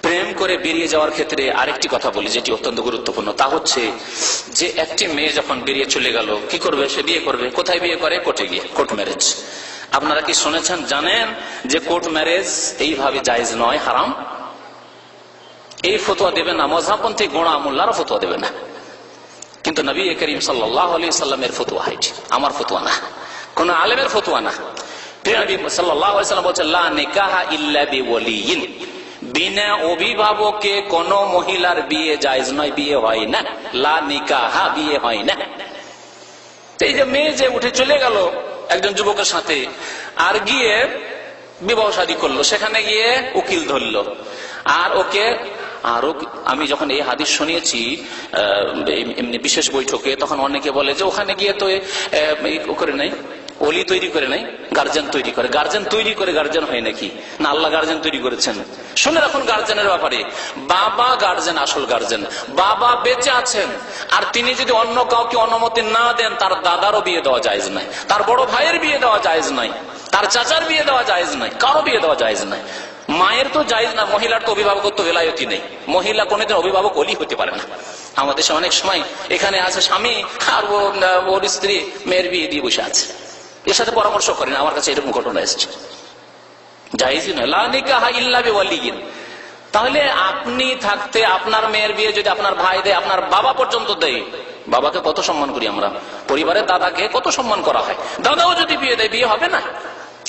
প্রেম করে বেরিয়ে যাওয়ার ক্ষেত্রে আরেকটি কথা বলি, যেটি অত্যন্ত গুরুত্বপূর্ণ। তা হচ্ছে যে একটি মেয়ে যখন বেরিয়ে চলে গেল, কি করবে? সে বিয়ে করবে। কোথায় বিয়ে করে? কোর্টে গিয়ে, কোর্ট ম্যারেজ। আপনারা কি শুনেছেন, জানেন যে কোর্ট ম্যারেজ এইভাবে জায়েজ নয়, হারাম? এই ফতোয়া দেবে না মযহাবপন্থী গোঁড়া মোল্লারও ফতোয়া দেবে না, কিন্তু নবী করিম সাল্লাল্লাহু আলাইহি সাল্লামের ফতোয়া এটি, আমার ফতোয়া না, কোন আলেমের ফতোয়া না। নবী সাল্লাল্লাহু আলাইহি সাল্লাম বলেছেন, লা নিকাহা ইল্লা বিওয়ালিয়িন, বিনা অভিভাবকে কোন মহিলার বিয়ে জায়েজ নয়, বিয়ে হয় না। লা নিকাহা, বিয়ে হয় না। এই যে মেয়ে যে উঠে চলে গেল একজন যুবকের সাথে, আর গিয়ে বিবাহ শাদী করলো, সেখানে গিয়ে উকিল ধরলো, আর ওকে আরো, আমি যখন এই হাদিস শুনিয়েছি এমনি বিশেষ বৈঠকে, তখন অনেকে বলে যে ওখানে গিয়ে তো করে নাই, ওলি তৈরি করে নাই, গার্জেন তৈরি করে। গার্জেন তৈরি করে গার্জেন হয় নাকি? না, আল্লাহ গার্জেন তৈরি করেছেন। শুনে রাখুন গার্জেনের ব্যাপারে, বাবা গার্জেন, আসল গার্জেন। বাবা বেঁচে আছেন, আর তিনি যদি অন্য কাউকে অনুমতি না দেন, তার দাদারও বিয়ে দেওয়া জায়েজ নাই, তার বড় ভাইয়ের বিয়ে দেওয়া জায়েজ নাই, তার চাচার বিয়ে দেওয়া জায়েজ নাই, কারো বিয়ে দেওয়া জায়েজ নাই। মায়ের তো জায়েজ না, মহিলার তো অভিভাবকত্ব বেলায়তি নেই, মহিলা কোনদিন অভিভাবক ওলি হতে পারে না। আমাদের দেশে অনেক সময় এখানে আছে স্বামী আর ওর স্ত্রী মেয়ের বিয়ে দিয়ে বসে আছে, এর সাথে পরামর্শ করেন। আমার কাছে এরকম ঘটনা এসেছে, জায়েজই নয়। লা নিকাহা ইল্লা বিওয়ালিয়িন। তাহলে আপনি থাকতে আপনার মেয়ের বিয়ে যদি আপনার ভাই দেয়, আপনার বাবা পর্যন্ত দেয়, বাবাকে কত সম্মান করি আমরা, পরিবারের দাদাকে কত সম্মান করা হয়, দাদাও যদি বিয়ে দেয়, বিয়ে হবে না।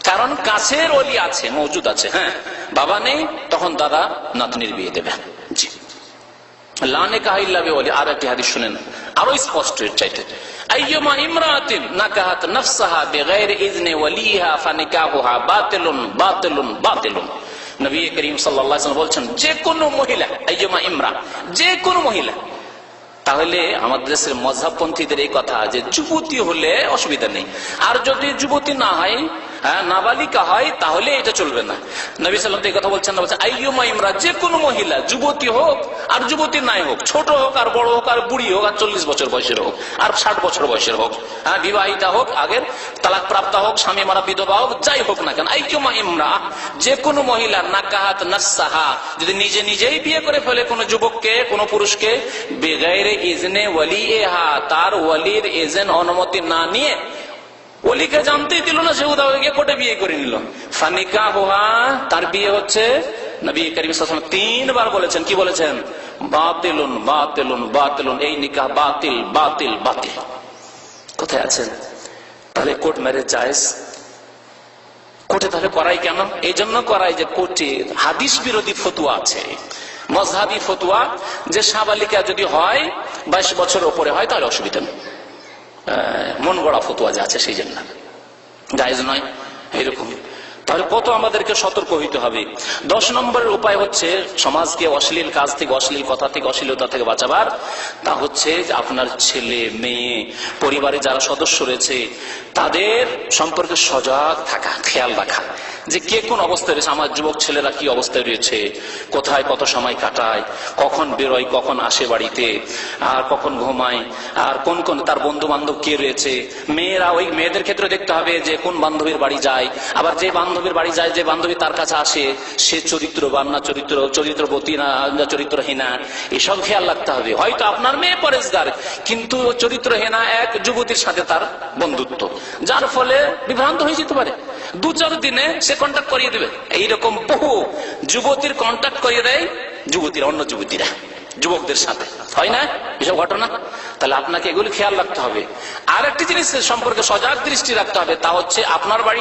কারণ কাছের ওলি আছে, মওজুদ আছে। হ্যাঁ, বাবা নেই, তখন দাদা নাতনির বিয়ে দেবে। জি, লা নিকাহা ইল্লা বিওয়ালি। আর একটি হাদিস শুনেন, আরো স্পষ্ট এর চাইতে, আইয়ুমা ইমরাতিন নাকাহাত নাফসাহা বিগাইরি ইজনি ওয়ালিহা ফানিকাহুহা বাতিলুন বাতিলুন বাতিলুন। নবী করিম সাল্লাল্লাহু আলাইহি ওয়াসাল্লাম বলছেন, যে কোন মহিলা, আইয়ুমা ইমরা, যে কোন মহিলা। তাহলে আমাদের দেশের মযহাবপন্থীদের এই কথা যে যুবতী হলে অসুবিধা নেই, আর যদি যুবতী না হয়, নাবালিকা হয়, তাহলে এটা চলবে না। নবী সাল্লাল্লাহু আলাইহি ওয়াসাল্লাম এই কথা বলছেন না, বলছেন আইয়ুমা ইমরা, যে কোন মহিলা, যুবতী হোক আর যুবতী নাই হোক, ছোট হোক আর বড় হোক, আর বুড়ি হোক আর 40 বছর বয়সের হোক আর 60 বছর বয়সের হোক, বিবাহিতা হোক, আগের তালাক প্রাপ্ত হোক, স্বামী মারা বিধবা হোক, যাই হোক না কেন, আইয়ুমা ইমরা, যে কোন মহিলা, নাকাহাত নাফসাহা, যদি নিজে নিজেই বিয়ে করে ফেলে কোন যুবককে, কোন পুরুষকে, বিগাইরে ইজনে ওয়ালিহা, তার ওয়ালির ইজেন, অনুমতি না নিয়ে, ওলিকে জানতেই দিল না, সে উদা হয়ে গিয়ে কোর্টে বিয়ে করে নিল, ফানিকাহুহা, তার বিয়ে হচ্ছে। নবী করিম সাল্লাল্লাহু আলাইহি ওয়াসাল্লাম 3 বার বলেছেন, কি বলেছেন? বাতিলুন বাতিলুন বাতিলুন, এই নিকাহ বাতিল বাতিল বাতিল। কোথায় আছেন? তাহলে কোর্ট ম্যারেজ জায়েজ। কোর্টে তাহলে করাই কেন? এই জন্য করাই যে কোর্টে হাদিস বিরোধী ফতোয়া আছে, মযহাবী ফতোয়া, যে সাবালিকা যদি হয় 22 বছর উপরে হয়, তাহলে অসুবিধা নেই। মন গড়া ফতোয়া যা আছে, সেই জন্য জায়েজ নয় এরকম। তাহলে কত আমাদেরকে সতর্ক হইতে হবে। 10 নম্বরের উপায় হচ্ছে সমাজকে অশ্লীল কাজ থেকে, অশ্লীল কথা থেকে, অশ্লীলতা থেকে বাঁচাবার। তা হচ্ছে আপনার ছেলে মেয়ে, পরিবারে যারা সদস্য রয়েছে, তাদের সম্পর্কে সজাগ থাকা, খেয়াল রাখা, যে কে কোন অবস্থায় রয়েছে। আমার যুবক ছেলেরা কি অবস্থায় রয়েছে, কোথায় কত সময় কাটায়, কখন বেরোয়, কখন আসে বাড়িতে, আর কখন ঘুমায়, আর কোন কোন তার বন্ধু বান্ধব কে রয়েছে। মেয়েরা, ওই মেয়েদের ক্ষেত্রে দেখতে হবে যে কোন বান্ধবীর বাড়ি যায়, আবার যে বান্ধবীর বাড়ি যায়, যে বান্ধবী তার কাছে আসে, সে চরিত্রবান না চরিত্রবতী না চরিত্রহীনা, এসব খেয়াল রাখতে হবে। হয়তো আপনার মেয়ে পরেশগার, কিন্তু চরিত্রহীনা এক যুবতীর সাথে তার বন্ধুত্ব, যার ফলে বিভ্রান্ত হয়ে যেতে পারে। 2-4 দিনে সে কন্ট্যাক্ট করিয়ে দেবে। এইরকম বহু যুবতীর কন্ট্যাক্ট করিয়ে দেয় যুবতীরা, অন্য যুবতীরা যুবকদের সাথে, হয় না এসব ঘটনা? তাহলে আপনাকে এগুলি খেয়াল রাখতে হবে। আর একটি জিনিস সম্পর্কে সজাগ দৃষ্টি রাখতে হবে, তা হচ্ছে আপনার বাড়ি